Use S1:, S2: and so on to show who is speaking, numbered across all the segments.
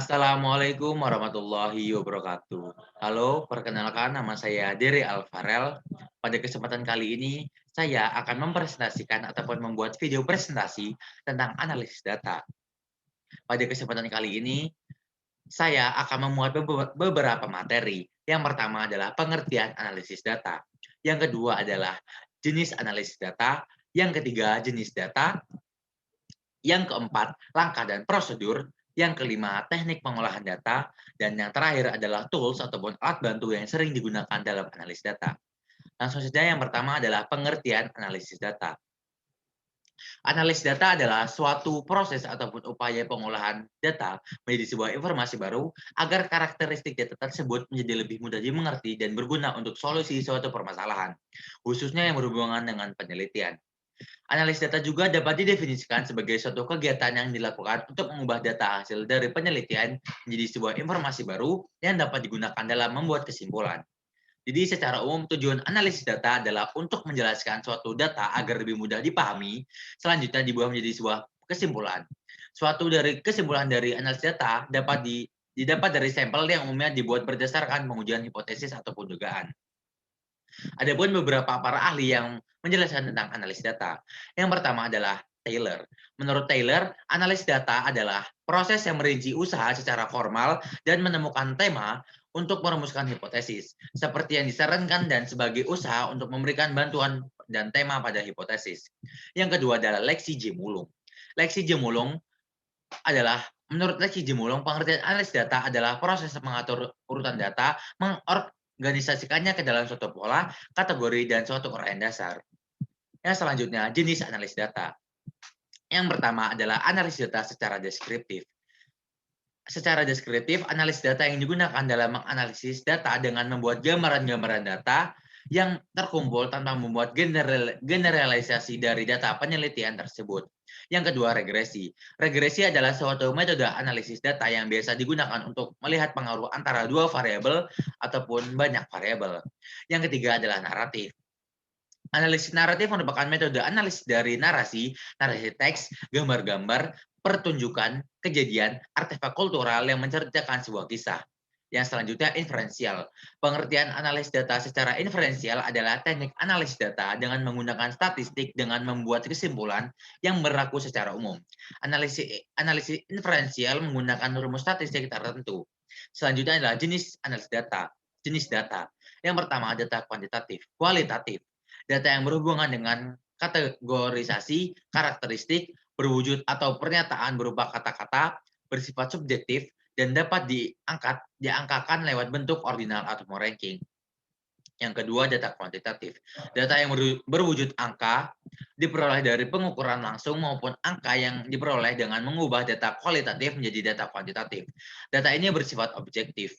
S1: Assalamualaikum warahmatullahi wabarakatuh. Halo, perkenalkan nama saya Dery Alfarel. Pada kesempatan kali ini, saya akan mempresentasikan ataupun membuat video presentasi tentang analisis data. Pada kesempatan kali ini, saya akan memuat beberapa materi. Yang pertama adalah pengertian analisis data. Yang kedua adalah jenis analisis data. Yang ketiga, jenis data. Yang keempat, langkah dan prosedur. Yang kelima, teknik pengolahan data. Dan yang terakhir adalah tools ataupun alat bantu yang sering digunakan dalam analisis data. Langsung saja yang pertama adalah pengertian analisis data. Analisis data adalah suatu proses ataupun upaya pengolahan data menjadi sebuah informasi baru agar karakteristik data tersebut menjadi lebih mudah dimengerti dan berguna untuk solusi suatu permasalahan, khususnya yang berhubungan dengan penelitian. Analis data juga dapat didefinisikan sebagai suatu kegiatan yang dilakukan untuk mengubah data hasil dari penelitian menjadi sebuah informasi baru yang dapat digunakan dalam membuat kesimpulan. Jadi secara umum tujuan analisis data adalah untuk menjelaskan suatu data agar lebih mudah dipahami, selanjutnya dibuat menjadi sebuah kesimpulan. Suatu dari kesimpulan dari analisis data didapat dari sampel yang umumnya dibuat berdasarkan pengujian hipotesis ataupun dugaan. Ada pun beberapa para ahli yang menjelaskan tentang analis data. Yang pertama adalah Taylor. Menurut Taylor, analis data adalah proses yang merinci usaha secara formal dan menemukan tema untuk merumuskan hipotesis, seperti yang disarankan dan sebagai usaha untuk memberikan bantuan dan tema pada hipotesis. Yang kedua adalah Lexi J. Mulung. Lexi J. Mulung adalah menurut Lexi J. Mulung, pengertian analis data adalah proses mengatur urutan data, mengorganisasikannya ke dalam suatu pola, kategori, dan suatu uraian dasar. Yang selanjutnya, jenis analis data. Yang pertama adalah analisis data secara deskriptif. Secara deskriptif, analis data yang digunakan dalam menganalisis data dengan membuat gambaran-gambaran data yang terkumpul tanpa membuat generalisasi dari data penelitian tersebut. Yang kedua, regresi. Regresi adalah suatu metode analisis data yang biasa digunakan untuk melihat pengaruh antara dua variabel ataupun banyak variabel. Yang ketiga adalah naratif. Analisis naratif merupakan metode analisis dari narasi teks, gambar-gambar, pertunjukan, kejadian, artefak kultural yang menceritakan sebuah kisah. Yang selanjutnya, inferensial. Pengertian analis data secara inferensial adalah teknik analis data dengan menggunakan statistik dengan membuat kesimpulan yang berlaku secara umum. Analisis inferensial menggunakan rumus statistik tertentu. Selanjutnya adalah jenis analis data. Jenis data. Yang pertama, data kuantitatif, kualitatif. Data yang berhubungan dengan kategorisasi, karakteristik, berwujud atau pernyataan berupa kata-kata, bersifat subjektif, dan dapat diangkakan lewat bentuk ordinal atau ranking. Yang kedua, data kuantitatif. Data yang berwujud angka diperoleh dari pengukuran langsung maupun angka yang diperoleh dengan mengubah data kualitatif menjadi data kuantitatif. Data ini bersifat objektif.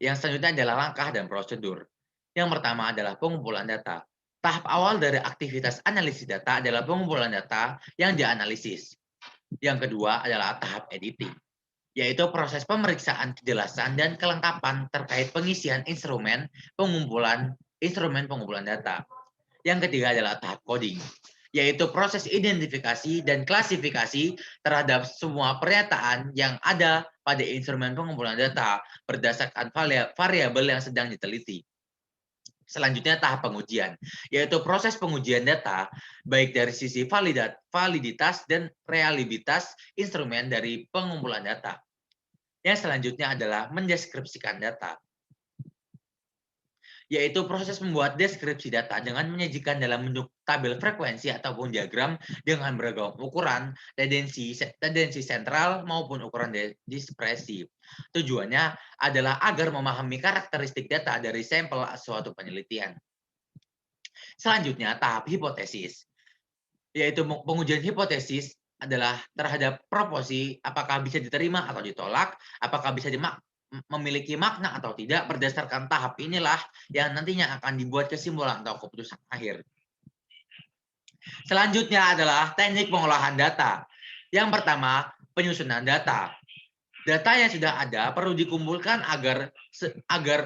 S1: Yang selanjutnya adalah langkah dan prosedur. Yang pertama adalah pengumpulan data. Tahap awal dari aktivitas analisis data adalah pengumpulan data yang dianalisis. Yang kedua adalah tahap editing, yaitu proses pemeriksaan kejelasan dan kelengkapan terkait pengisian instrumen pengumpulan data. Yang ketiga adalah tahap coding, yaitu proses identifikasi dan klasifikasi terhadap semua pernyataan yang ada pada instrumen pengumpulan data berdasarkan variabel yang sedang diteliti. Selanjutnya tahap pengujian, yaitu proses pengujian data baik dari sisi validitas dan reliabilitas instrumen dari pengumpulan data. Yang selanjutnya adalah mendeskripsikan data, yaitu proses membuat deskripsi data dengan menyajikan dalam bentuk tabel frekuensi ataupun diagram dengan beragam ukuran, tendensi sentral maupun ukuran dispersi. Tujuannya adalah agar memahami karakteristik data dari sampel suatu penelitian. Selanjutnya, tahap hipotesis, yaitu pengujian hipotesis adalah terhadap proposi apakah bisa diterima atau ditolak, apakah bisa memiliki makna atau tidak. Berdasarkan tahap inilah yang nantinya akan dibuat kesimpulan atau keputusan akhir. Selanjutnya adalah teknik pengolahan data. Yang pertama, penyusunan data. Data yang sudah ada perlu dikumpulkan agar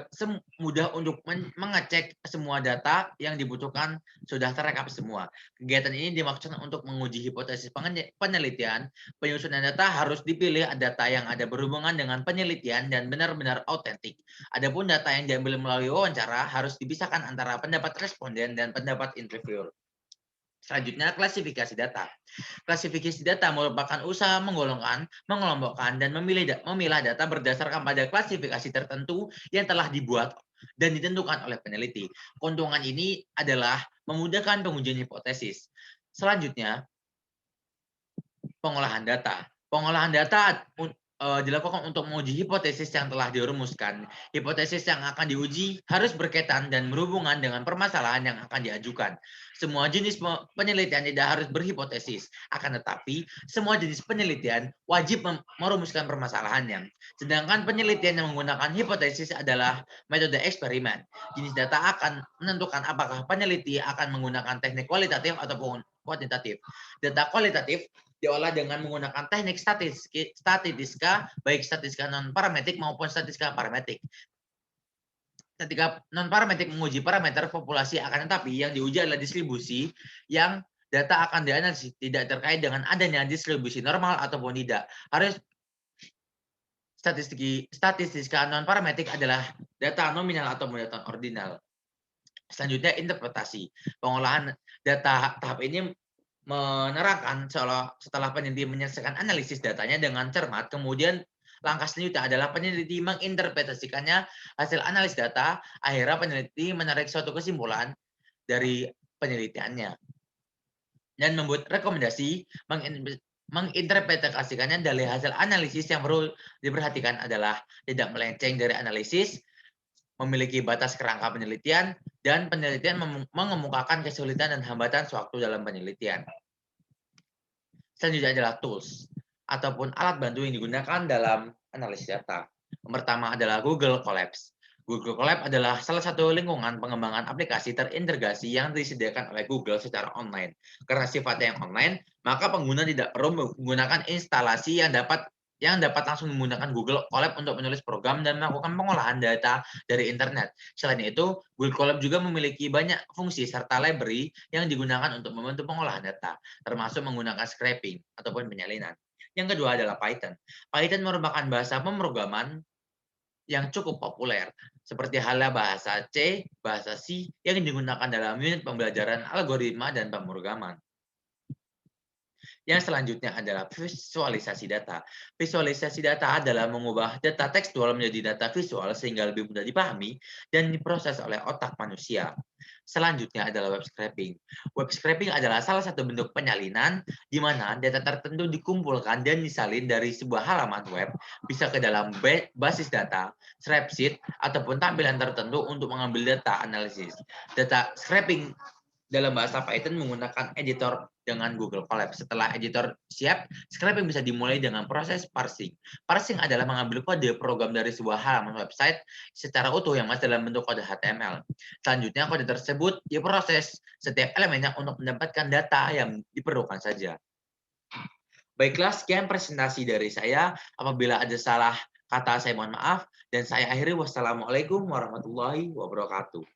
S1: semudah untuk mengecek semua data yang dibutuhkan sudah terekap semua. Kegiatan ini dimaksudkan untuk menguji hipotesis penelitian. Penyusunan data harus dipilih data yang ada berhubungan dengan penelitian dan benar-benar autentik. Adapun data yang diambil melalui wawancara harus dipisahkan antara pendapat responden dan pendapat interviewer. Selanjutnya, klasifikasi data. Klasifikasi data merupakan usaha menggolongkan, mengelompokkan, dan memilah data berdasarkan pada klasifikasi tertentu yang telah dibuat dan ditentukan oleh peneliti. Keuntungan ini adalah memudahkan pengujian hipotesis. Selanjutnya, pengolahan data. Pengolahan data dilakukan untuk menguji hipotesis yang telah dirumuskan. Hipotesis yang akan diuji harus berkaitan dan berhubungan dengan permasalahan yang akan diajukan. Semua jenis penelitian tidak harus berhipotesis, akan tetapi semua jenis penelitian wajib merumuskan permasalahannya. Sedangkan penelitian yang menggunakan hipotesis adalah metode eksperimen. Jenis data akan menentukan apakah peneliti akan menggunakan teknik kualitatif ataupun kuantitatif. Data kualitatif diolah dengan menggunakan teknik statistika, baik statistika non-parametrik maupun statistika parametrik. Ketika non-parametrik menguji parameter populasi, akan tetapi yang diuji adalah distribusi yang data akan dianalisis tidak terkait dengan adanya distribusi normal ataupun tidak. Harus statistika non-parametrik adalah data nominal ataupun data ordinal. Selanjutnya, interpretasi. Pengolahan data tahap ini menerangkan setelah peneliti menyelesaikan analisis datanya dengan cermat, kemudian langkah selanjutnya adalah peneliti menginterpretasikannya hasil analisis data. Akhirnya peneliti menarik suatu kesimpulan dari penelitiannya dan membuat rekomendasi menginterpretasikannya. Dari hasil analisis yang perlu diperhatikan adalah tidak melenceng dari analisis, memiliki batas kerangka penelitian, dan penelitian mengemukakan kesulitan dan hambatan sewaktu dalam penelitian. Selanjutnya adalah tools ataupun alat bantu yang digunakan dalam analisis data. Yang pertama adalah Google Colabs. Google Colab adalah salah satu lingkungan pengembangan aplikasi terintegrasi yang disediakan oleh Google secara online. Karena sifatnya yang online, maka pengguna tidak perlu menggunakan instalasi yang dapat langsung menggunakan Google Colab untuk menulis program dan melakukan pengolahan data dari internet. Selain itu, Google Colab juga memiliki banyak fungsi serta library yang digunakan untuk membantu pengolahan data, termasuk menggunakan scraping ataupun penyalinan. Yang kedua adalah Python. Python merupakan bahasa pemrograman yang cukup populer, seperti halnya bahasa C, bahasa C yang digunakan dalam unit pembelajaran algoritma dan pemrograman. Yang selanjutnya adalah visualisasi data. Visualisasi data adalah mengubah data tekstual menjadi data visual sehingga lebih mudah dipahami dan diproses oleh otak manusia. Selanjutnya adalah web scraping. Web scraping adalah salah satu bentuk penyalinan di mana data tertentu dikumpulkan dan disalin dari sebuah halaman web, bisa ke dalam basis data, spreadsheet, ataupun tampilan tertentu untuk mengambil data analisis. Data scraping dalam bahasa Python menggunakan editor dengan Google Colab. Setelah editor siap, scraping bisa dimulai dengan proses parsing. Parsing adalah mengambil kode program dari sebuah halaman website secara utuh yang masih dalam bentuk kode HTML. Selanjutnya, kode tersebut diproses setiap elemennya untuk mendapatkan data yang diperlukan saja. Baiklah, sekian presentasi dari saya. Apabila ada salah kata, saya mohon maaf. Dan saya akhiri, wassalamualaikum warahmatullahi wabarakatuh.